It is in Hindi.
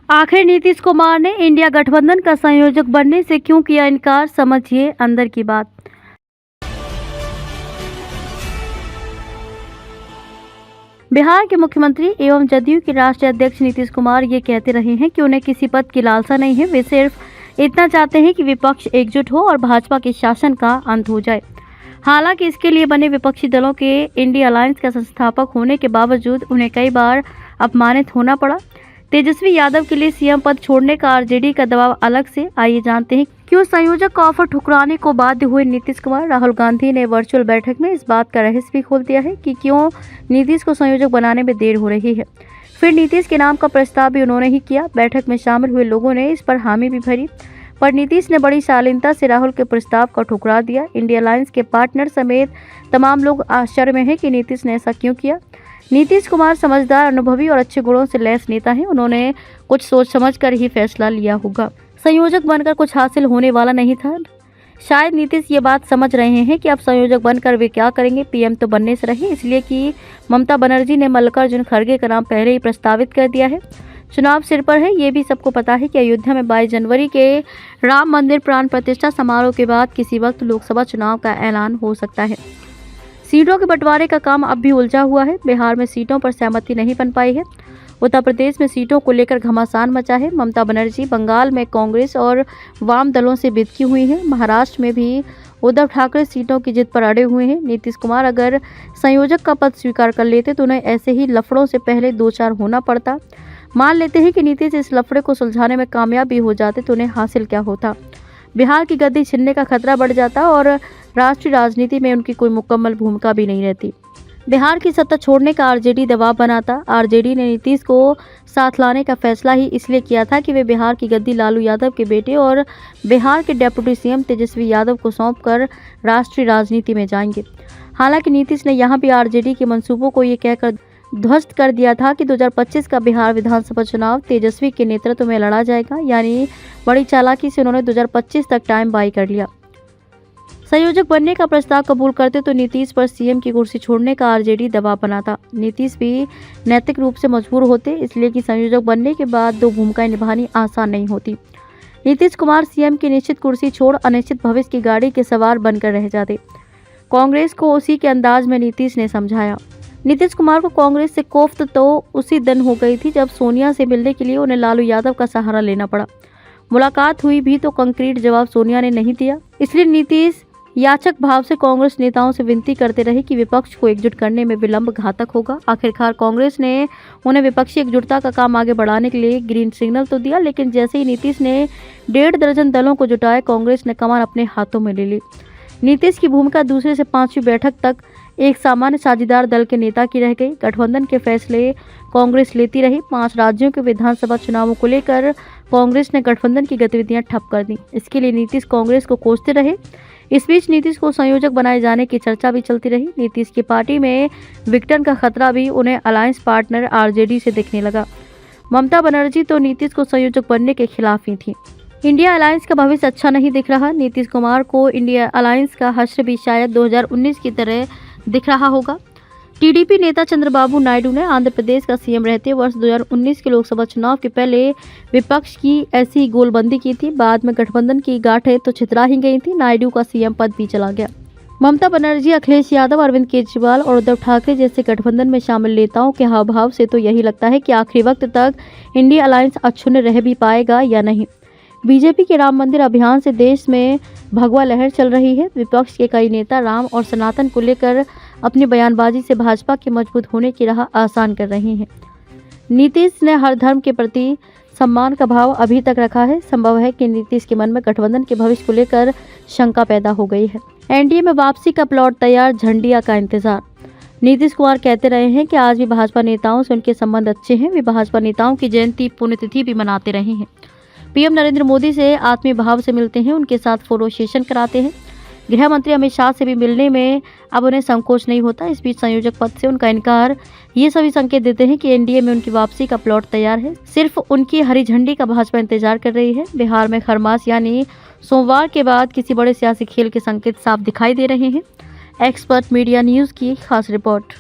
आखिर नीतीश कुमार ने इंडिया गठबंधन का संयोजक बनने से क्यों किया इनकार, समझिए अंदर की बात। बिहार के मुख्यमंत्री एवं जदयू के राष्ट्रीय अध्यक्ष नीतीश कुमार ये कहते रहे हैं कि उन्हें किसी पद की लालसा नहीं है। वे सिर्फ इतना चाहते हैं कि विपक्ष एकजुट हो और भाजपा के शासन का अंत हो जाए। हालांकि इसके लिए बने विपक्षी दलों के इंडिया अलायंस का संस्थापक होने के बावजूद उन्हें कई बार अपमानित होना पड़ा। तेजस्वी यादव के लिए सीएम पद छोड़ने का आरजेडी का दबाव अलग से। आइए जानते हैं क्यों संयोजक का ऑफर ठुकराने को बाध्य हुए नीतीश कुमार। राहुल गांधी ने वर्चुअल बैठक में इस बात का रहस्य भी खोल दिया है कि क्यों नीतीश को संयोजक बनाने में देर हो रही है। फिर नीतीश के नाम का प्रस्ताव भी उन्होंने ही किया। बैठक में शामिल हुए लोगों ने इस पर हामी भी भरी, पर नीतीश ने बड़ी शालीनता से राहुल के प्रस्ताव को ठुकरा दिया। इंडिया अलायंस के पार्टनर समेत तमाम लोग आश्चर्य में हैं कि नीतीश ने ऐसा क्यों किया। नीतीश कुमार समझदार, अनुभवी और अच्छे गुणों से लैस नेता हैं। उन्होंने कुछ सोच समझ कर ही फैसला लिया होगा। संयोजक बनकर कुछ हासिल होने वाला नहीं था। शायद नीतीश ये बात समझ रहे हैं कि अब संयोजक बनकर वे क्या करेंगे। पीएम तो बनने से रहे, इसलिए कि ममता बनर्जी ने मल्लिकार्जुन खड़गे का नाम पहले ही प्रस्तावित कर दिया है। चुनाव सिर पर है, ये भी सबको पता है कि अयोध्या में 22 जनवरी के राम मंदिर प्राण प्रतिष्ठा समारोह के बाद किसी वक्त लोकसभा चुनाव का ऐलान हो सकता है। सीटों के बंटवारे का काम अब भी उलझा हुआ है। बिहार में सीटों पर सहमति नहीं बन पाई है। उत्तर प्रदेश में सीटों को लेकर घमासान मचा है। ममता बनर्जी बंगाल में कांग्रेस और वाम दलों से बिदकी हुई हैं। महाराष्ट्र में भी उद्धव ठाकरे सीटों की जिद पर अड़े हुए हैं। नीतीश कुमार अगर संयोजक का पद स्वीकार कर लेते तो उन्हें ऐसे ही लफड़ों से पहले 2-4 होना पड़ता। मान लेते हैं कि नीतीश इस लफड़े को सुलझाने में कामयाब भी हो जाते तो उन्हें हासिल क्या होता। बिहार की गद्दी छिनने का खतरा बढ़ जाता और राष्ट्रीय राजनीति में उनकी कोई मुकम्मल भूमिका भी नहीं रहती। बिहार की सत्ता छोड़ने का आरजेडी दबाव बनाता। आरजेडी ने नीतीश को साथ लाने का फैसला ही इसलिए किया था कि वे बिहार की गद्दी लालू यादव के बेटे और बिहार के डिप्टी सीएम तेजस्वी यादव को सौंपकर राष्ट्रीय राजनीति में जाएंगे। हालांकि नीतीश ने यहाँ भी आरजेडी के मंसूबों को ये कहकर ध्वस्त कर दिया था कि 2025 का बिहार विधानसभा चुनाव तेजस्वी के नेतृत्व में लड़ा जाएगा। यानी बड़ी चालाकी से उन्होंने 2025 तक टाइम बाई कर लिया। संयोजक बनने का प्रस्ताव कबूल करते तो नीतीश पर सीएम की कुर्सी छोड़ने का आरजेडी दबाव बनाता। नीतीश भी नैतिक रूप से मजबूर होते, इसलिए कि संयोजक बनने के बाद 2 भूमिकाएं निभानी आसान नहीं होती। नीतीश कुमार सीएम की निश्चित कुर्सी छोड़ अनिश्चित भविष्य की गाड़ी के सवार बनकर रह जाते। कांग्रेस को उसी के अंदाज में नीतीश ने समझाया। नीतीश कुमार को कांग्रेस से कोफ्त तो उसी दिन हो गई थी जब सोनिया से मिलने के लिए उन्हें लालू यादव का सहारा लेना पड़ा। मुलाकात हुई भी तो कंक्रीट जवाब सोनिया ने नहीं दिया। इसलिए नीतीश याचक भाव से कांग्रेस नेताओं से विनती करते रहे कि विपक्ष को एकजुट करने में विलंब घातक होगा। आखिरकार कांग्रेस ने उन्हें विपक्षी एकजुटता का काम आगे बढ़ाने के लिए ग्रीन सिग्नल तो दिया, लेकिन जैसे ही नीतीश ने 1.5 दर्जन दलों को जुटाया, कांग्रेस ने कमान अपने हाथों में ले ली। नीतीश की भूमिका दूसरे से 5वीं बैठक तक एक सामान्य साझेदार दल के नेता की रह गई। गठबंधन के फैसले कांग्रेस लेती रही। 5 राज्यों के विधानसभा चुनावों को लेकर कांग्रेस ने गठबंधन की गतिविधियां ठप कर दी। इसके लिए नीतीश कांग्रेस को कोसते रहे। इस बीच नीतीश को संयोजक बनाए जाने की चर्चा भी चलती रही। नीतीश की पार्टी में विघटन का खतरा भी उन्हें अलायंस पार्टनर आरजेडी से दिखने लगा। ममता बनर्जी तो नीतीश को संयोजक बनने के खिलाफ ही थी। इंडिया अलायंस का भविष्य अच्छा नहीं दिख रहा। नीतीश कुमार को इंडिया अलायंस का हश्र भी शायद 2019 की तरह दिख रहा होगा। टीडीपी नेता चंद्रबाबू नायडू ने आंध्र प्रदेश का सीएम रहते वर्ष 2019 के लोकसभा चुनाव के पहले विपक्ष की ऐसी ही गोलबंदी की थी। बाद में गठबंधन की गांठें तो छितरा ही गई थी। नायडू का सीएम पद भी चला गया। ममता बनर्जी, अखिलेश यादव, अरविंद केजरीवाल और उद्धव ठाकरे जैसे गठबंधन में शामिल नेताओं के हाव भाव से तो यही लगता है कि आखिरी वक्त तक इंडिया अलायंस अक्षुण्ण रह भी पाएगा या नहीं। बीजेपी के राम मंदिर अभियान से देश में भगवा लहर चल रही है। विपक्ष के कई नेता राम और सनातन को लेकर अपनी बयानबाजी से भाजपा के मजबूत होने की राह आसान कर रहे हैं। नीतीश ने हर धर्म के प्रति सम्मान का भाव अभी तक रखा है। संभव है कि नीतीश के मन में गठबंधन के भविष्य को लेकर शंका पैदा हो गई है। एनडीए में वापसी का प्लॉट तैयार, झंडिया का इंतजार। नीतीश कुमार कहते रहे हैं कि आज भी भाजपा नेताओं से उनके संबंध अच्छे हैं। वे भाजपा नेताओं की जयंती, पुण्यतिथि भी मनाते रहे हैं। पीएम नरेंद्र मोदी से आत्मीय भाव से मिलते हैं, उनके साथ फोटो सेशन कराते हैं। गृह मंत्री अमित शाह से भी मिलने में अब उन्हें संकोच नहीं होता। इस बीच संयोजक पद से उनका इनकार ये सभी संकेत देते हैं कि एनडीए में उनकी वापसी का प्लॉट तैयार है। सिर्फ उनकी हरी झंडी का भाजपा इंतजार कर रही है। बिहार में खरमास यानी सोमवार के बाद किसी बड़े सियासी खेल के संकेत साफ दिखाई दे रहे हैं। एक्सपर्ट मीडिया न्यूज़ की खास रिपोर्ट।